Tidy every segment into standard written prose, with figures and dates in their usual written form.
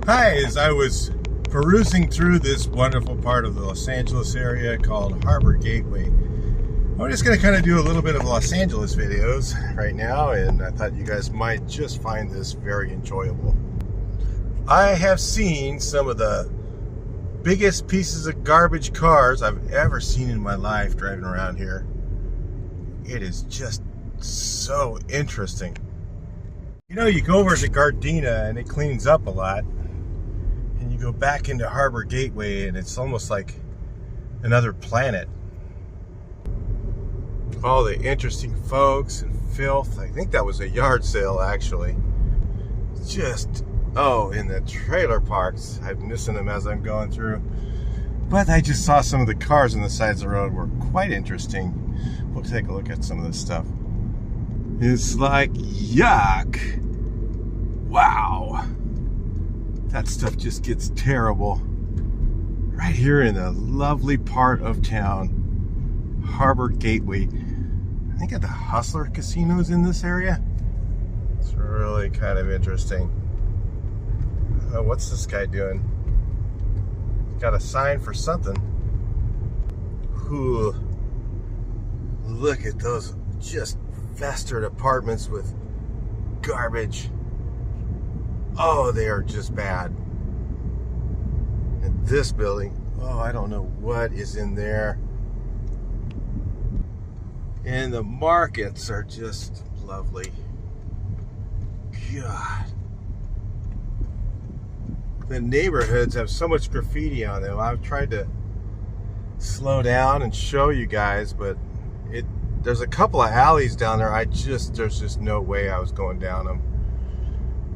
Hi, as I was perusing through this wonderful part of the Los Angeles area called Harbor Gateway, I'm just going to kind of do a little bit of Los Angeles videos right now, and I thought you guys might just find this very enjoyable. I have seen some of the biggest pieces of garbage cars I've ever seen in my life driving around here. It is just so interesting. You know, you go over to Gardena and it cleans up a lot. And you go back into Harbor Gateway and it's almost like another planet. All the interesting folks and filth. I think that was a yard sale actually. Just, oh, in the trailer parks. I'm missing them as I'm going through. But I just saw some of the cars on the sides of the road were quite interesting. We'll take a look at some of this stuff. It's like, yuck. Wow. That stuff just gets terrible. Right here in the lovely part of town, Harbor Gateway. I think the Hustler Casino's in this area. It's really kind of interesting. What's this guy doing? He's got a sign for something. Ooh. Look at those just festered apartments with garbage. Oh, they are just bad. And this building, oh, I don't know what is in there. And the markets are just lovely. God. The neighborhoods have so much graffiti on them. I've tried to slow down and show you guys, but there's a couple of alleys down there. There's just no way I was going down them.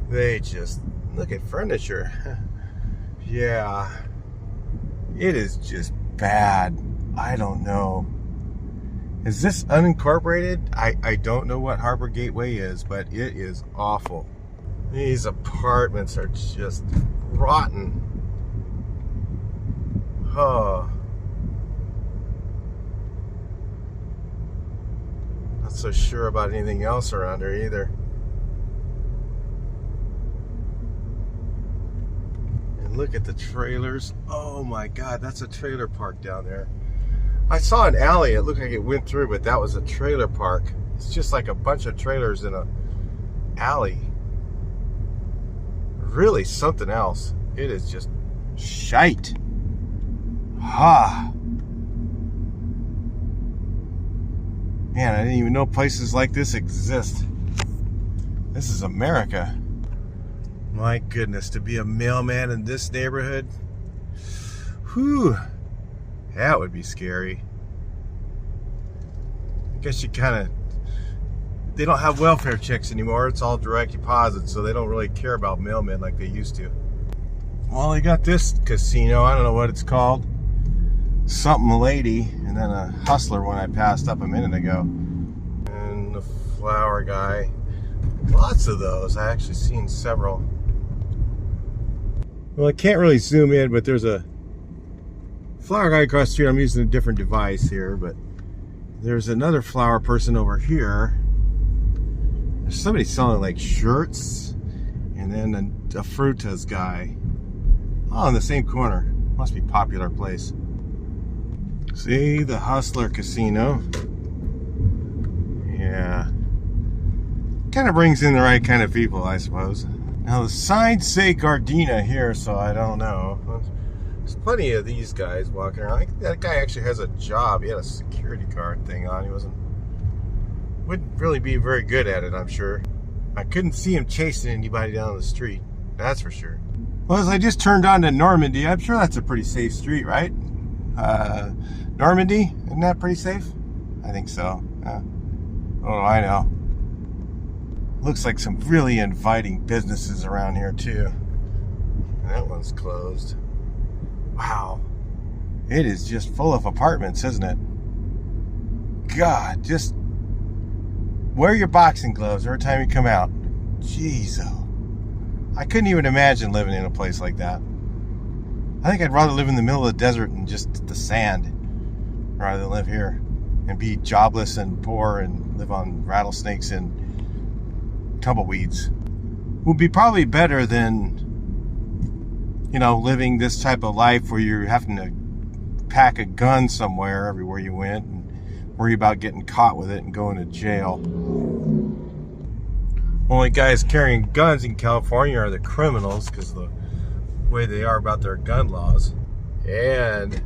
They just, look at furniture. Yeah. It is just bad. I don't know. Is this unincorporated? I don't know what Harbor Gateway is, but it is awful. These apartments are just rotten. Oh. Not so sure about anything else around here either. Look at the trailers. Oh my God, that's a trailer park down there. I saw an alley. It looked like it went through, but that was a trailer park. It's just like a bunch of trailers in a alley. Really something else. It is just shite. Ha. Man, I didn't even know places like this exist. This is America. My goodness, to be a mailman in this neighborhood, whew, that would be scary. I guess you they don't have welfare checks anymore. It's all direct deposit, so they don't really care about mailmen like they used to. Well, they got this casino, I don't know what it's called. Something Lady, and then a Hustler one I passed up a minute ago. And the flower guy. Lots of those. I actually seen several. Well, I can't really zoom in, but there's a flower guy across the street. I'm using a different device here, but there's another flower person over here. There's somebody selling like shirts, and then a frutas guy. Oh, in the same corner. Must be a popular place. See, the Hustler Casino. Yeah. Kind of brings in the right kind of people, I suppose. Now the signs say Gardena here, so I don't know. There's plenty of these guys walking around. I think that guy actually has a job. He had a security guard thing on. He wouldn't really be very good at it, I'm sure. I couldn't see him chasing anybody down the street. That's for sure. Well, as I just turned on to Normandy, I'm sure that's a pretty safe street, right? Normandy, isn't that pretty safe? I think so. Oh, I know. Looks like some really inviting businesses around here too. That one's closed. Wow. It is just full of apartments, isn't it? God, just wear your boxing gloves every time you come out. Jeez, oh. I couldn't even imagine living in a place like that. I think I'd rather live in the middle of the desert and just the sand rather than live here and be jobless and poor and live on rattlesnakes and tumbleweeds. Would be probably better than living this type of life where you're having to pack a gun somewhere everywhere you went and worry about getting caught with it and going to jail. Only guys carrying guns in California are the criminals because of the way they are about their gun laws. And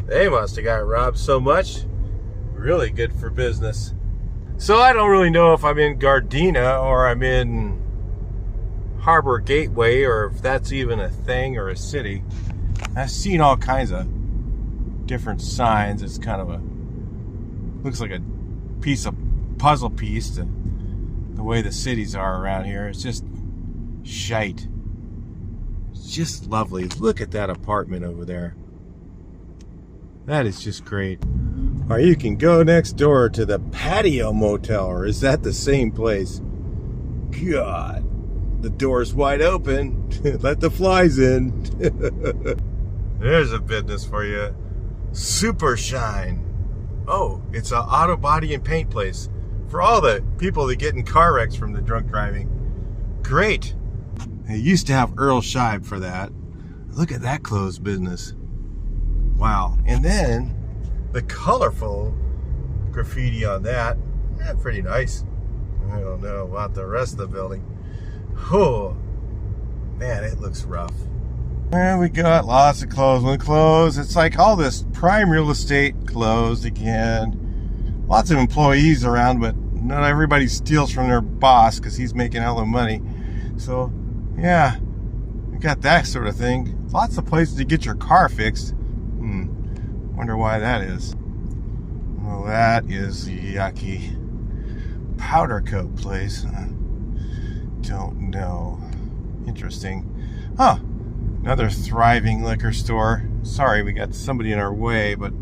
they must have got robbed so much. Really good for business. So I don't really know if I'm in Gardena or I'm in Harbor Gateway, or if that's even a thing or a city. I've seen all kinds of different signs. It's kind of looks like a puzzle piece to the way the cities are around here. It's just shite. It's just lovely. Look at that apartment over there. That is just great. Or you can go next door to the Patio Motel, or is that the same place? God, the door's wide open. Let the flies in. There's a business for you. Super Shine. Oh, it's an auto body and paint place for all the people that get in car wrecks from the drunk driving. Great. They used to have Earl Scheib for that. Look at that clothes business. Wow. And then the colorful graffiti on that. Pretty nice. I don't know about the rest of the building. Oh, man, it looks rough. And we got lots of clothes. It's like all this prime real estate closed again. Lots of employees around, but not everybody steals from their boss because he's making hell of money. So, yeah, we got that sort of thing. Lots of places to get your car fixed. Wonder why that is. Well, that is the yucky powder coat place. Don't know. Interesting. Huh. Another thriving liquor store. Sorry, we got somebody in our way, but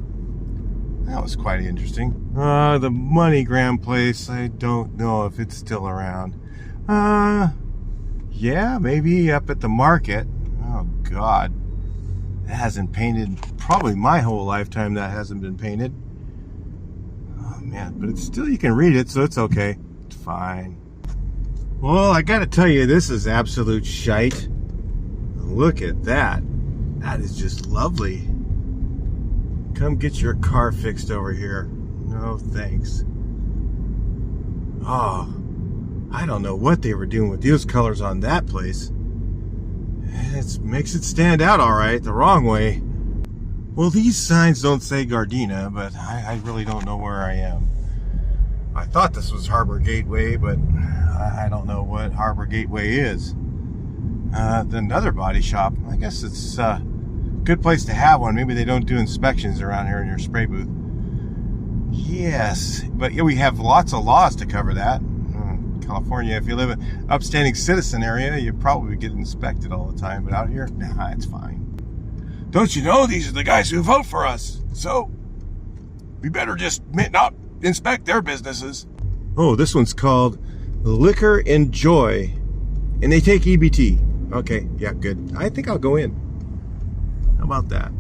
that was quite interesting. The MoneyGram place. I don't know if it's still around. Yeah, maybe up at the market. Oh, God. That hasn't painted probably my whole lifetime. That hasn't been painted. Oh man, but it's still, you can read it, so it's okay. It's fine. Well, I gotta tell you, this is absolute shite. Look at that. That is just lovely. Come get your car fixed over here. No thanks. Oh, I don't know what they were doing with those colors on that place. It makes it stand out all right, the wrong way. Well, these signs don't say Gardena, but I really don't know where I am. I thought this was Harbor Gateway, but I don't know what Harbor Gateway is. Another body shop. I guess it's a good place to have one. Maybe they don't do inspections around here in your spray booth. Yes, but yeah, we have lots of laws to cover that. California, if you live in an upstanding citizen area, you probably get inspected all the time, but out here, nah, it's fine. Don't you know these are the guys who vote for us? So we better just not inspect their businesses. Oh, this one's called Liquor and Joy, and they take EBT. Okay, yeah, good. I think I'll go in. How about that?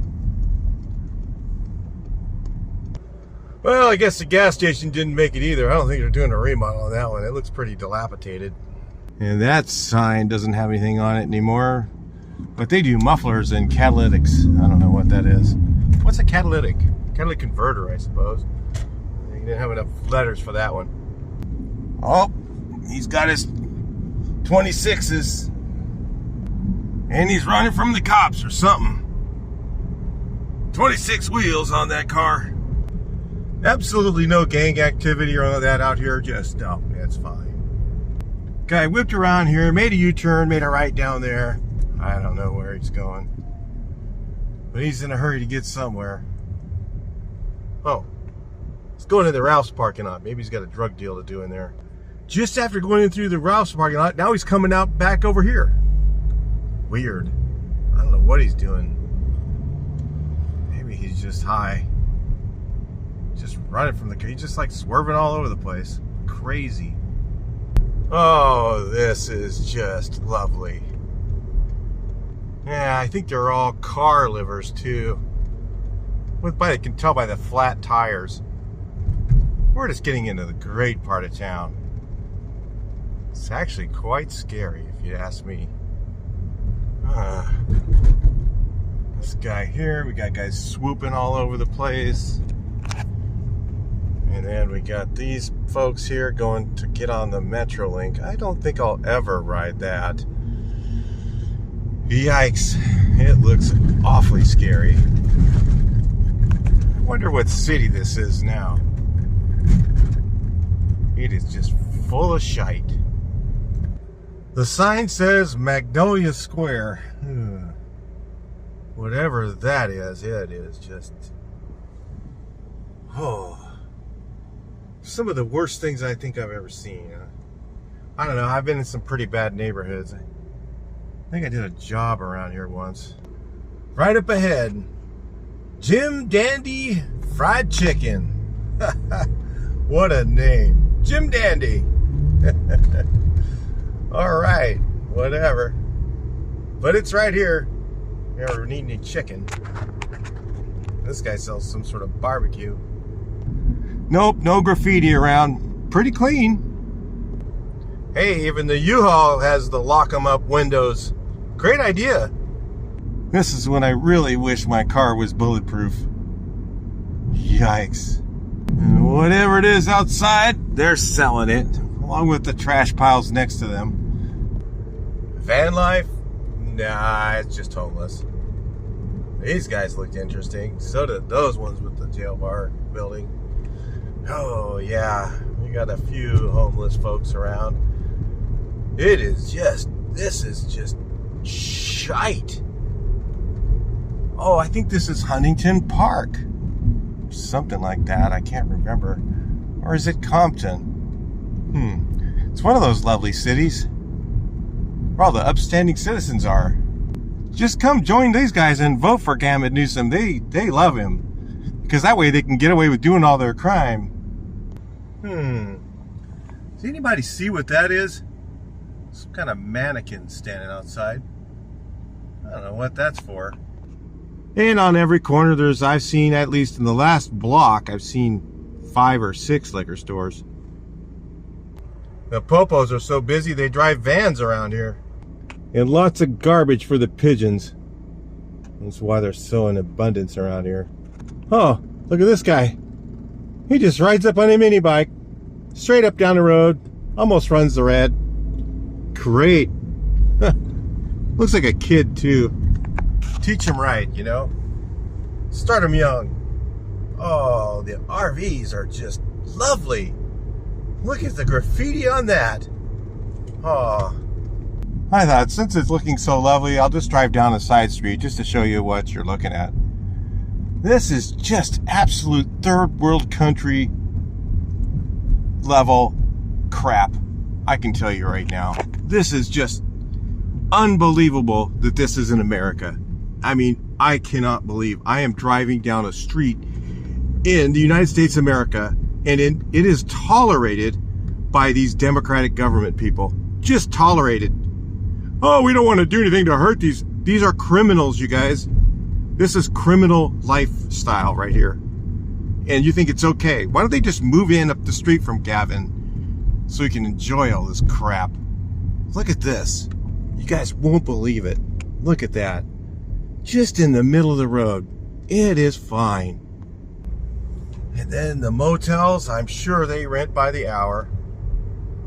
Well, I guess the gas station didn't make it either. I don't think they're doing a remodel on that one. It looks pretty dilapidated. And that sign doesn't have anything on it anymore. But they do mufflers and catalytics. I don't know what that is. What's a catalytic? Catalytic converter, I suppose. They didn't have enough letters for that one. Oh, he's got his 26s. And he's running from the cops or something. 26 wheels on that car. Absolutely no gang activity or all that out here. Just, no, it's fine. Guy whipped around here, made a U-turn, made a right down there. I don't know where he's going. But he's in a hurry to get somewhere. Oh, he's going to the Ralph's parking lot. Maybe he's got a drug deal to do in there. Just after going in through the Ralph's parking lot, now he's coming out back over here. Weird. I don't know what he's doing. Maybe he's just high. Just running from the car. He's just like swerving all over the place. Crazy. Oh, this is just lovely. Yeah, I think they're all car livers too. I can tell by the flat tires. We're just getting into the great part of town. It's actually quite scary if you ask me. guy here. We got guys swooping all over the place. And then we got these folks here going to get on the Metrolink. I don't think I'll ever ride that. Yikes. It looks awfully scary. I wonder what city this is now. It is just full of shite. The sign says Magnolia Square. Whatever that is, it is just... Oh. Some of the worst things I think I've ever seen. I don't know, I've been in some pretty bad neighborhoods. I think I did a job around here once. Right up ahead, Jim Dandy Fried Chicken. What a name. Jim Dandy. Alright, whatever. But it's right here. You ever need any chicken? This guy sells some sort of barbecue. Nope, no graffiti around. Pretty clean. Hey, even the U-Haul has the lock 'em up windows. Great idea. This is when I really wish my car was bulletproof. Yikes. Whatever it is outside, they're selling it, along with the trash piles next to them. Van life? Nah, it's just homeless. These guys looked interesting. So did those ones with the jail bar building. Oh, yeah. We got a few homeless folks around. It is just, this is just shite. Oh, I think this is Huntington Park. Something like that. I can't remember. Or is it Compton? It's one of those lovely cities where all the upstanding citizens are. Just come join these guys and vote for Gavin Newsom. They love him. Because that way they can get away with doing all their crime. Does anybody see what that is? Some kind of mannequin standing outside. I don't know what that's for. And on every corner I've seen, at least in the last block, I've seen 5 or 6 liquor stores. The popos are so busy they drive vans around here. And lots of garbage for the pigeons. That's why they're so in abundance around here. Oh, look at this guy. He just rides up on a mini bike, straight up down the road, almost runs the red. Great. Looks like a kid too. Teach him right, you know. Start him young. Oh, the RVs are just lovely. Look at the graffiti on that. Oh. I thought, since it's looking so lovely, I'll just drive down a side street just to show you what you're looking at. This is just absolute third world country level crap. I can tell you right now. This is just unbelievable that this is in America. I mean, I cannot believe I am driving down a street in the United States of America, and it is tolerated by these Democratic government people. Just tolerated. Oh, we don't want to do anything to hurt these. These are criminals, you guys. This is criminal lifestyle right here. And you think it's okay. Why don't they just move in up the street from Gavin so we can enjoy all this crap? Look at this. You guys won't believe it. Look at that. Just in the middle of the road. It is fine. And then the motels, I'm sure they rent by the hour.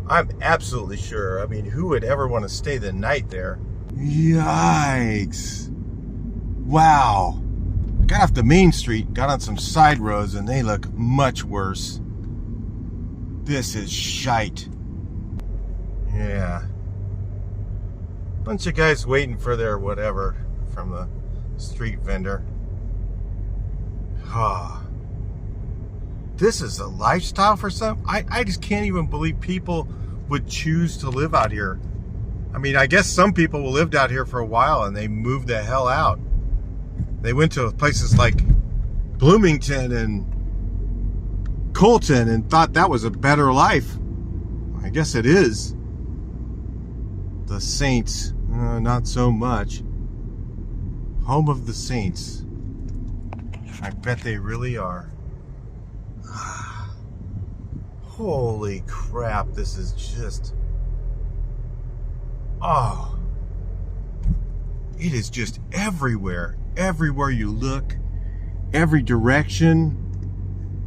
I'm absolutely sure. I mean, who would ever want to stay the night there? Yikes. Wow. I got off the main street, got on some side roads, and they look much worse. This is shite. Yeah. Bunch of guys waiting for their whatever from the street vendor. Ah. This is a lifestyle for some. I just can't even believe people would choose to live out here. I mean, I guess some people lived out here for a while and they moved the hell out. They went to places like Bloomington and Colton and thought that was a better life. I guess it is. The Saints, not so much. Home of the Saints. I bet they really are. Holy crap, this is just... Oh. It is just everywhere. Everywhere you look, every direction.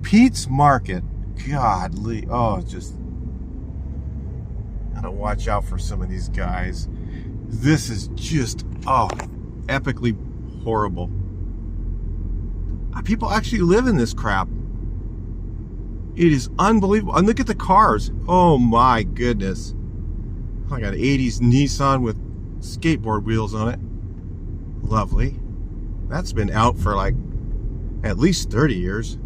Pete's Market. Godly. Oh, just gotta watch out for some of these guys. This is just, oh, epically horrible. People actually live in this crap. It is unbelievable. And look at the cars. Oh my goodness. I got an 80s Nissan with skateboard wheels on it. Lovely. That's been out for like at least 30 years.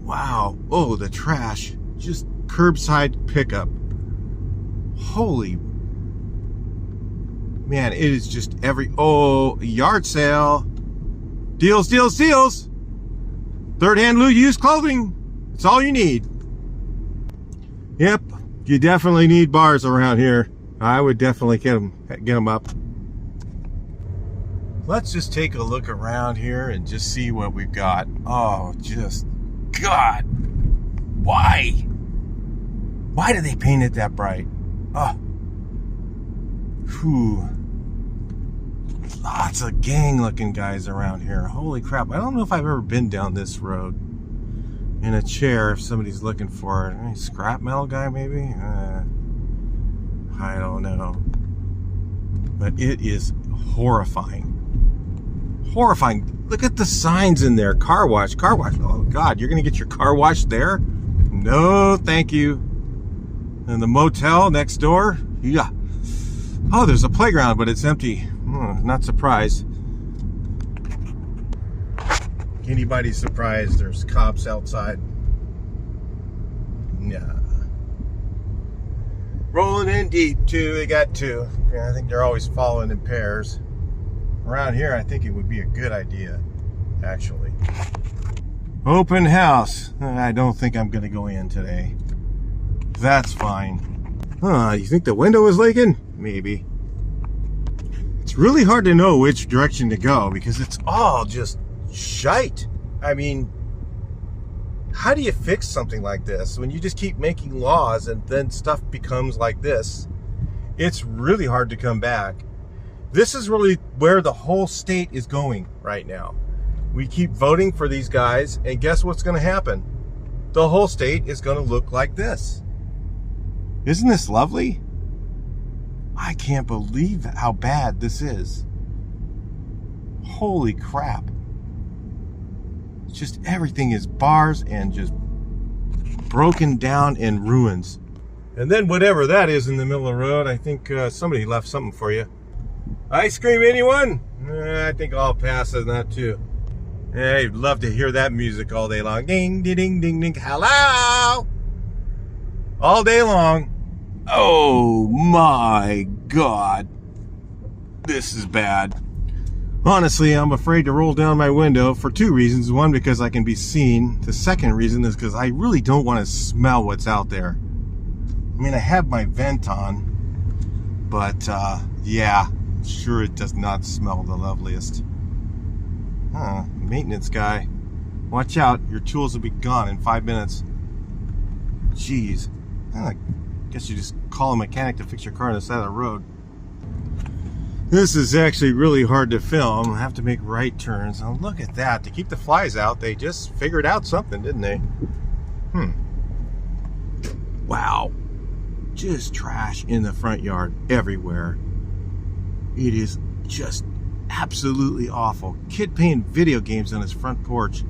Wow. Oh, the trash. Just curbside pickup. Holy man, it is just oh, yard sale. Deals, deals, deals. Third-hand used clothing. It's all you need. Yep, you definitely need bars around here. I would definitely get them up. Let's just take a look around here and just see what we've got. Oh, just, God. Why? Why do they paint it that bright? Oh. Whew. Lots of gang-looking guys around here. Holy crap. I don't know if I've ever been down this road in a chair if somebody's looking for it. Any scrap metal guy, maybe? I don't know. But it is horrifying. Horrifying. Look at the signs in there. Car wash, car wash. Oh, God, you're going to get your car washed there? No, thank you. And the motel next door? Yeah. Oh, there's a playground, but it's empty. Not surprised. Anybody surprised there's cops outside? Nah. Rolling in deep, too. They got two. Yeah, I think they're always following in pairs. Around here, I think it would be a good idea, actually. Open house. I don't think I'm going to go in today. That's fine. You think the window is leaking? Maybe. It's really hard to know which direction to go because it's all just shite. I mean, how do you fix something like this when you just keep making laws and then stuff becomes like this? It's really hard to come back. This is really where the whole state is going right now. We keep voting for these guys, and guess what's going to happen? The whole state is going to look like this. Isn't this lovely? I can't believe how bad this is. Holy crap. It's just everything is bars and just broken down in ruins. And then whatever that is in the middle of the road, I think somebody left something for you. Ice cream, anyone? I think I'll pass on that too. Hey, I'd love to hear that music all day long. Ding, ding, ding, ding, ding. Hello! All day long. Oh my God. This is bad. Honestly, I'm afraid to roll down my window for two reasons. One, because I can be seen. The second reason is because I really don't want to smell what's out there. I mean, I have my vent on, but yeah, sure it does not smell the loveliest. Maintenance guy. Watch out, your tools will be gone in 5 minutes. Jeez. I guess you just call a mechanic to fix your car on the side of the road. This is actually really hard to film. I have to make right turns. Oh, look at that. To keep the flies out, they just figured out something, didn't they? Wow. Just trash in the front yard everywhere. It is just absolutely awful. Kid playing video games on his front porch.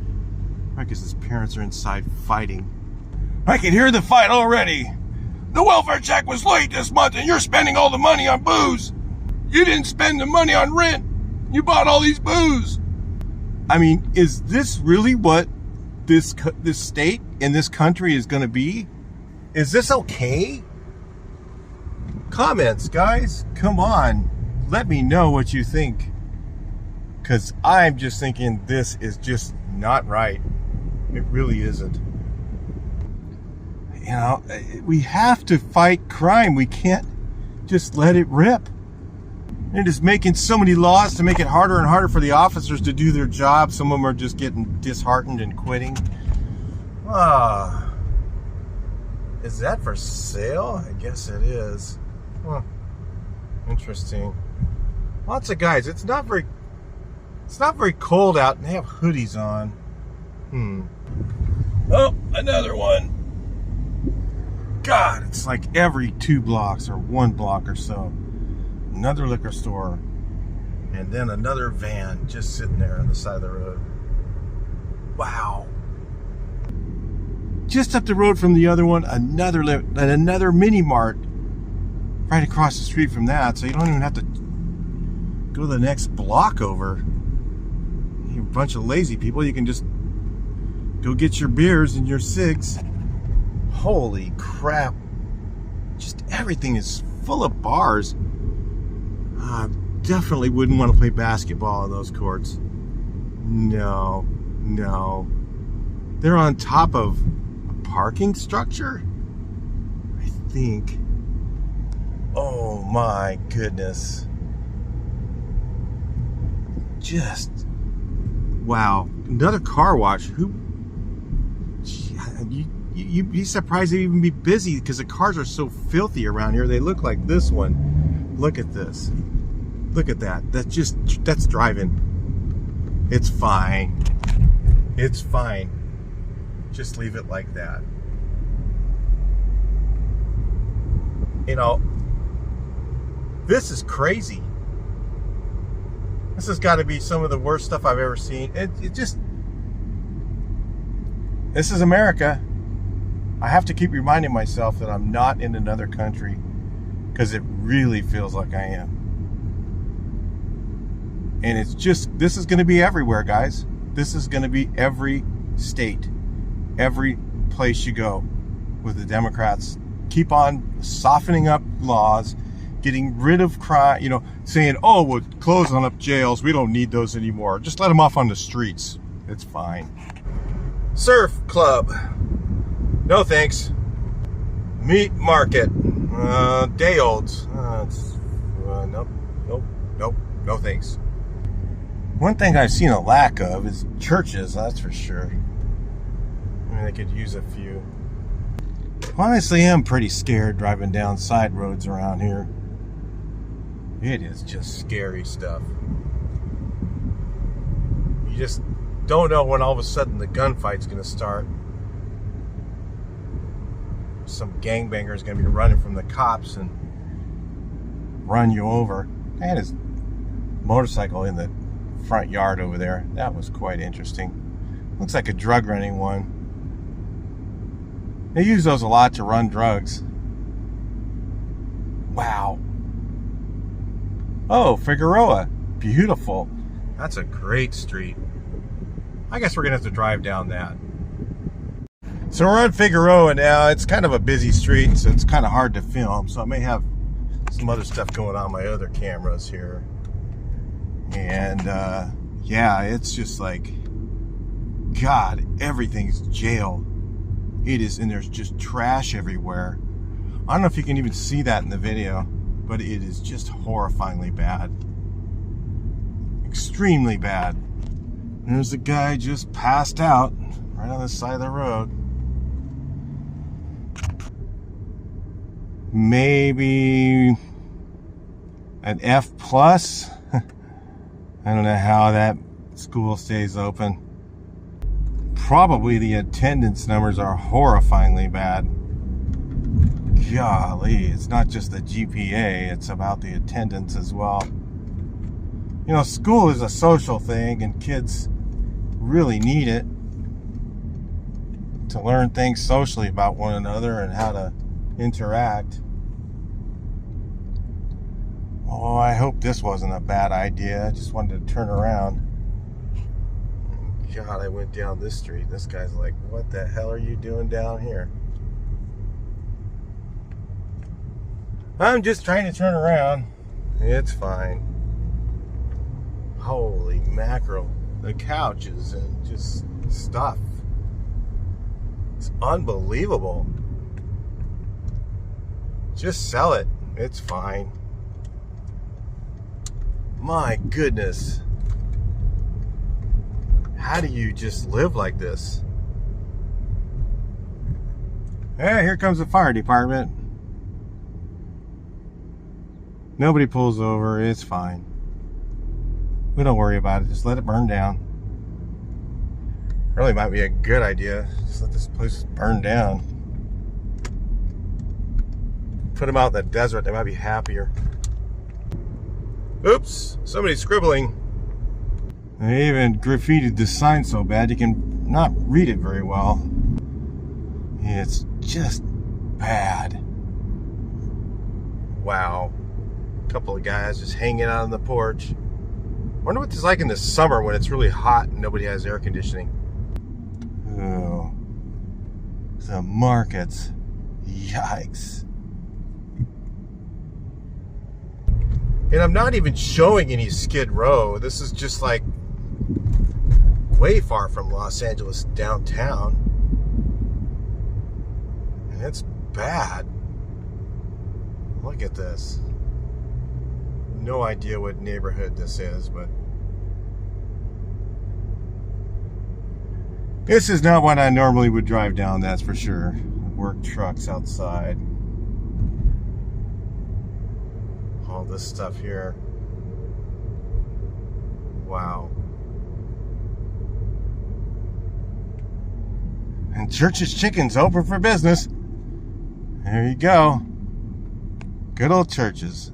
I guess his parents are inside fighting. I can hear the fight already. The welfare check was late this month and you're spending all the money on booze. You didn't spend the money on rent. You bought all these booze. I mean, is this really what this state in this country is going to be? Is this okay? Comments, guys. Come on. Let me know what you think. Because I'm just thinking this is just not right. It really isn't. You know, we have to fight crime. We can't just let it rip. They're just making so many laws to make it harder and harder for the officers to do their job. Some of them are just getting disheartened and quitting. Is that for sale? I guess it is. Interesting. Lots of guys. It's not very cold out, and they have hoodies on. Oh, another one. God, it's like every 2 blocks or 1 block or so. Another liquor store. And then another van just sitting there on the side of the road. Wow. Just up the road from the other one, another mini mart right across the street from that, so you don't even have to go to the next block over. You're a bunch of lazy people. You can just go get your beers and your cigs. Holy crap. Just everything is full of bars. I definitely wouldn't want to play basketball in those courts. No. They're on top of a parking structure, I think. Oh my goodness. Just wow. Another car wash. You'd be surprised they'd even be busy because the cars are so filthy around here. They look like this one. Look at this. Look at that. That's driving. It's fine. It's fine. Just leave it like that. You know, this is crazy. This has got to be some of the worst stuff I've ever seen. This is America. I have to keep reminding myself that I'm not in another country because it really feels like I am. And this is going to be everywhere, guys. This is going to be every state, every place you go with the Democrats. Keep on softening up laws, getting rid of crime, saying, oh, we're closing up jails. We don't need those anymore. Just let them off on the streets. It's fine. Surf club. No thanks. Meat market. Day olds. Nope. No thanks. One thing I've seen a lack of is churches, that's for sure. I mean, they could use a few. Honestly, I'm pretty scared driving down side roads around here. It is just scary stuff. You just don't know when all of a sudden the gunfight's going to start. Some gangbanger is going to be running from the cops and run you over. They had his motorcycle in the front yard over there. That was quite interesting. Looks like a drug running one. They use those a lot to run drugs. Wow. Oh, Figueroa. Beautiful. That's a great street. I guess we're going to have to drive down that. So we're on Figueroa now. It's kind of a busy street, so it's kind of hard to film. So I may have some other stuff going on my other cameras here. And yeah, it's just like, God, everything's jail. It is, and there's just trash everywhere. I don't know if you can even see that in the video, but it is just horrifyingly bad. Extremely bad. And there's a guy just passed out right on the side of the road. Maybe an F+. I don't know how that school stays open. Probably the attendance numbers are horrifyingly bad. Golly, it's not just the GPA, it's about the attendance as well. School is a social thing, and kids really need it to learn things socially about one another and how to interact. Oh, I hope this wasn't a bad idea. I just wanted to turn around. God, I went down this street. This guy's like, what the hell are you doing down here? I'm just trying to turn around. It's fine. Holy mackerel. The couches and just stuff. It's unbelievable. Just sell it. It's fine. My goodness. How do you just live like this? Hey, here comes the fire department. Nobody pulls over. It's fine. We don't worry about it. Just let it burn down. Really might be a good idea. Just let this place burn down. Put them out in the desert. They might be happier. Oops. Somebody's scribbling. They even graffitied the sign so bad you can not read it very well. It's just bad. Wow. A couple of guys just hanging out on the porch. Wonder what it's like in the summer when it's really hot and nobody has air conditioning. Oh, the markets. Yikes. And I'm not even showing any Skid Row. This is just like way far from Los Angeles downtown. And it's bad. Look at this. No idea what neighborhood this is, but this is not what I normally would drive down, that's for sure. Work trucks outside. All this stuff here. Wow. And Church's Chicken's open for business. There you go. Good old Church's.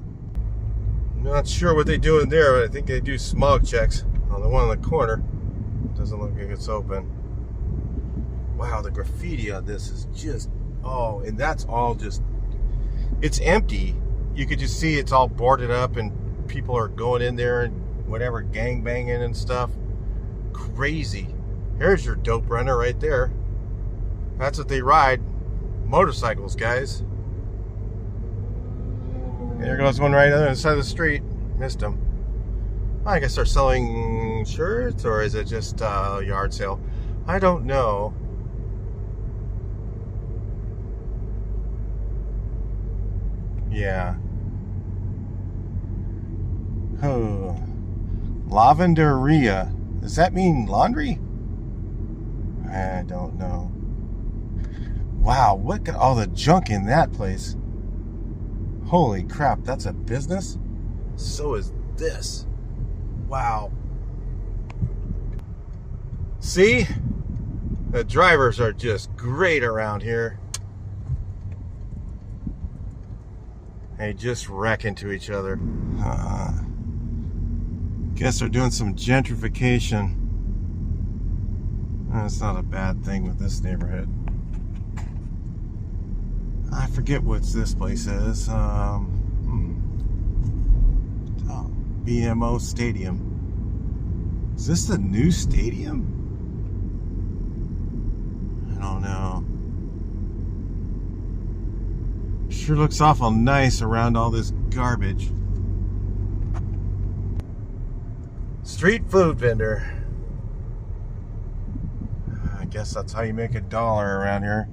Not sure what they do in there, but I think they do smog checks on the one in the corner. Doesn't look like it's open. Wow, the graffiti on this is just, oh, and that's all just, it's empty. You could just see it's all boarded up and people are going in there and whatever, gang banging and stuff. Crazy. Here's your dope runner right there. That's what they ride. Motorcycles, guys. There goes one right on the other side of the street. Missed him. I guess they're selling shirts, or is it just a yard sale? I don't know. Yeah. Oh. Lavenderia. Does that mean laundry? I don't know. Wow, look at all the junk in that place. Holy crap, that's a business? So is this. Wow. See? The drivers are just great around here. They just wreck into each other. Guess they're doing some gentrification. That's not a bad thing with this neighborhood. I forget what this place is. BMO Stadium. Is this the new stadium? I don't know. Sure looks awful nice around all this garbage. Street food vendor. I guess that's how you make $1 around here.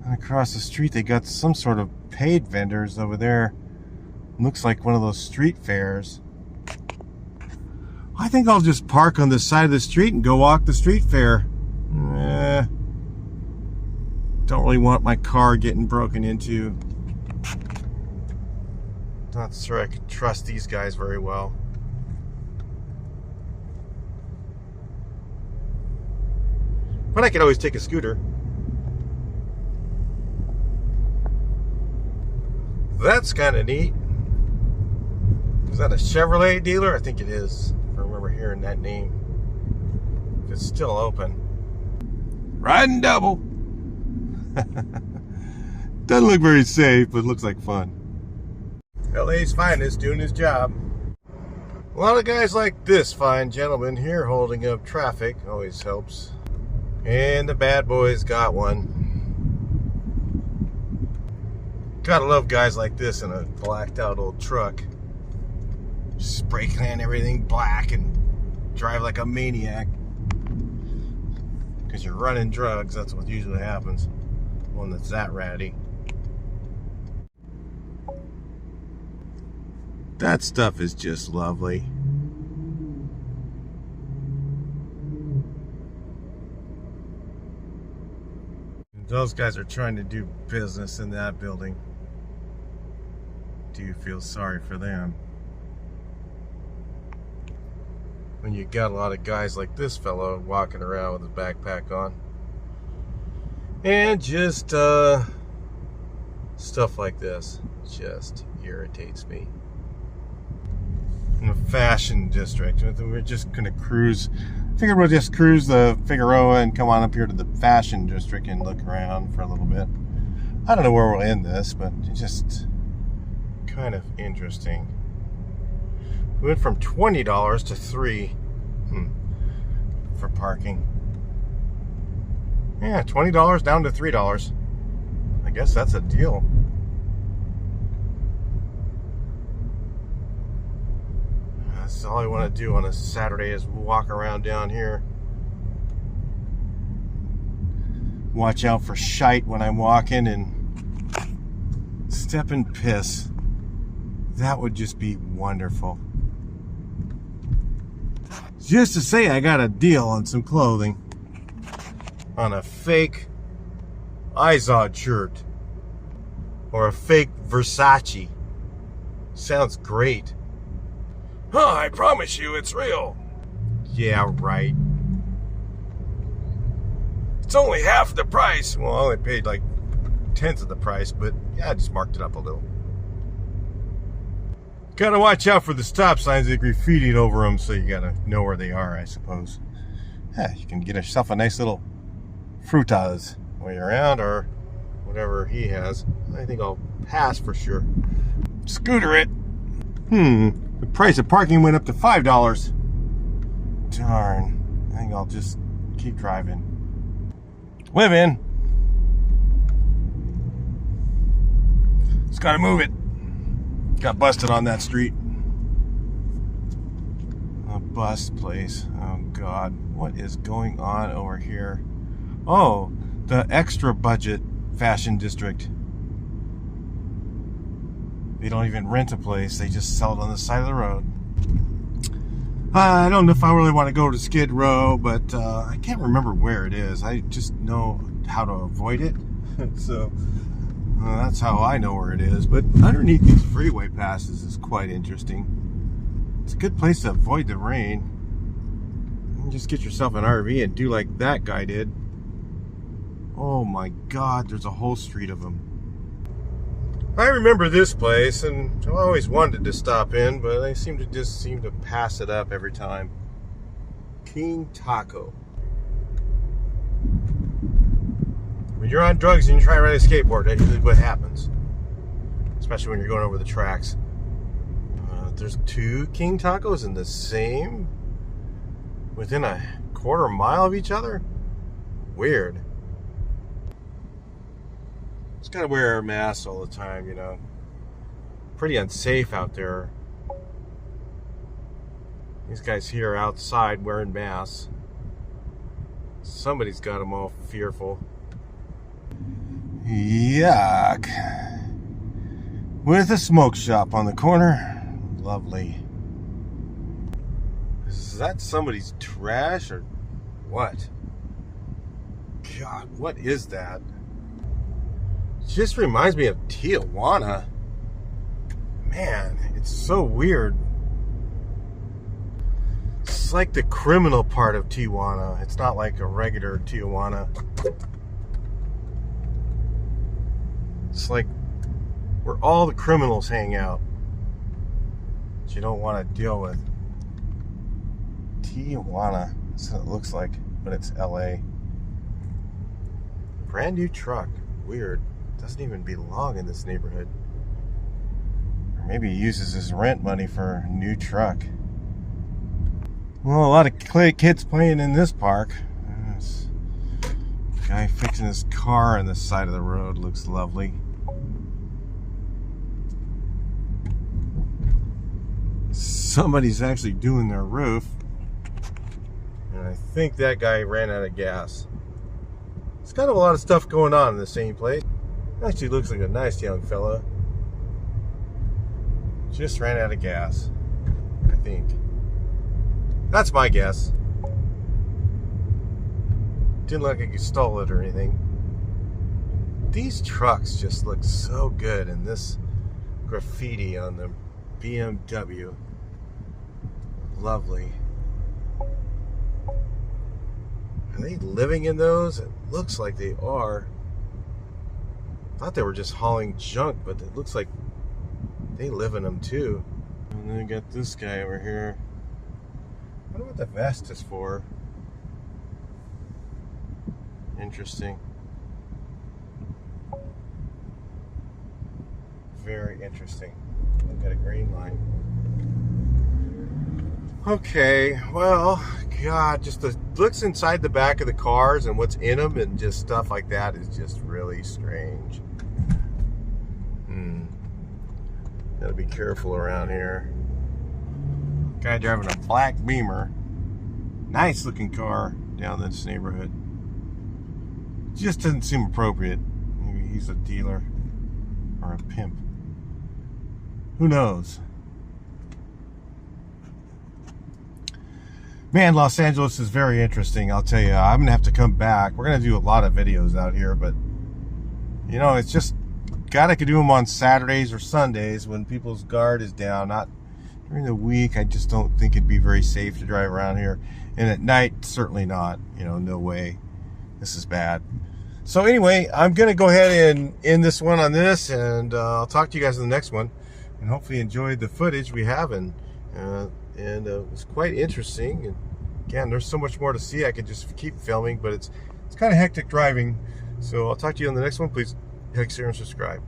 And across the street they got some sort of paid vendors over there. Looks like one of those street fairs. I think I'll just park on the side of the street and go walk the street fair. Don't really want my car getting broken into. Not sure I could trust these guys very well. But I could always take a scooter. That's kind of neat. Is that a Chevrolet dealer? I think it is. I remember hearing that name. If it's still open. Riding double. Doesn't look very safe, but looks like fun. LA's finest doing his job. A lot of guys like this fine gentleman here holding up traffic. Always helps. And the bad boys got one. Gotta love guys like this in a blacked out old truck. Spray can everything black and drive like a maniac. Because you're running drugs, that's what usually happens. One that's that ratty. That stuff is just lovely. Those guys are trying to do business in that building. Do you feel sorry for them? when you got a lot of guys like this fellow walking around with his backpack on. And just stuff like this just irritates me. In the fashion district, we're just gonna cruise. I figured we'll just cruise the Figueroa and come on up here to the fashion district and look around for a little bit. I don't know where we'll end this, but it's just kind of interesting. We went from $20 to $3 for parking. Yeah, $20 down to $3. I guess that's a deal. That's all I want to do on a Saturday is walk around down here. Watch out for shite when I'm walking and step and piss. That would just be wonderful. Just to say I got a deal on some clothing. On a fake Izod shirt. Or a fake Versace. Sounds great. Huh, I promise you it's real. Yeah, right. It's only half the price. Well, I only paid like 1/10 of the price, but yeah, I just marked it up a little. Gotta watch out for the stop signs. They graffitied over them, so you gotta know where they are, I suppose. Yeah, you can get yourself a nice little frutas while you're around, or whatever he has. I think I'll pass for sure. Scooter it. The price of parking went up to $5. Darn. I think I'll just keep driving. Living. Just gotta move it. Got busted on that street. A bus place. Oh God, what is going on over here? Oh, the extra budget fashion district. They don't even rent a place, they just sell it on the side of the road. I don't know if I really want to go to Skid Row, but I can't remember where it is. I just know how to avoid it. So that's how I know where it is. But underneath these freeway passes is quite interesting. It's a good place to avoid the rain. You can just get yourself an RV and do like that guy did. Oh my God, there's a whole street of them. I remember this place, and I always wanted to stop in, but I seem to pass it up every time. King Taco. When you're on drugs and you try to ride a skateboard, that's usually what happens. Especially when you're going over the tracks. There's 2 King Tacos in the same, within a quarter mile of each other? Weird. Just gotta wear a mask all the time, you know. Pretty unsafe out there. These guys here are outside wearing masks. Somebody's got them all fearful. Yuck. With a smoke shop on the corner. Lovely. Is that somebody's trash or what? God, what is that? It just reminds me of Tijuana. Man, it's so weird. It's like the criminal part of Tijuana. It's not like a regular Tijuana. It's like where all the criminals hang out that you don't want to deal with. Tijuana. That's what it looks like, but it's LA. Brand new truck. Weird. Doesn't even belong in this neighborhood. Or maybe he uses his rent money for a new truck. Well, a lot of kids playing in this park. This guy fixing his car on the side of the road looks lovely. Somebody's actually doing their roof. And I think that guy ran out of gas. It's kind of a lot of stuff going on in the same place. Actually looks like a nice young fella. Just ran out of gas, I think. That's my guess. Didn't look like he stole it or anything. These trucks just look so good, and this graffiti on the BMW. Lovely. Are they living in those? It looks like they are. I thought they were just hauling junk, but it looks like they live in them too. And then we got this guy over here. I wonder what the vest is for. Interesting. Very interesting. I've got a green line. Okay, well, God, just the looks inside the back of the cars and what's in them and just stuff like that is just really strange. Gotta be careful around here. Guy driving a black Beamer. Nice looking car down this neighborhood. Just doesn't seem appropriate. Maybe he's a dealer or a pimp. Who knows? Man, Los Angeles is very interesting, I'll tell you. I'm going to have to come back. We're going to do a lot of videos out here, but, you know, it's just, God, I could do them on Saturdays or Sundays when people's guard is down. Not during the week. I just don't think it'd be very safe to drive around here. And at night, certainly not. You know, no way. This is bad. So anyway, I'm going to go ahead and end this one on this, and I'll talk to you guys in the next one. And hopefully you enjoyed the footage we have, and it was quite interesting. And again, there's so much more to see. I could just keep filming, but it's kind of hectic driving. So I'll talk to you on the next one. Please like, share, and subscribe.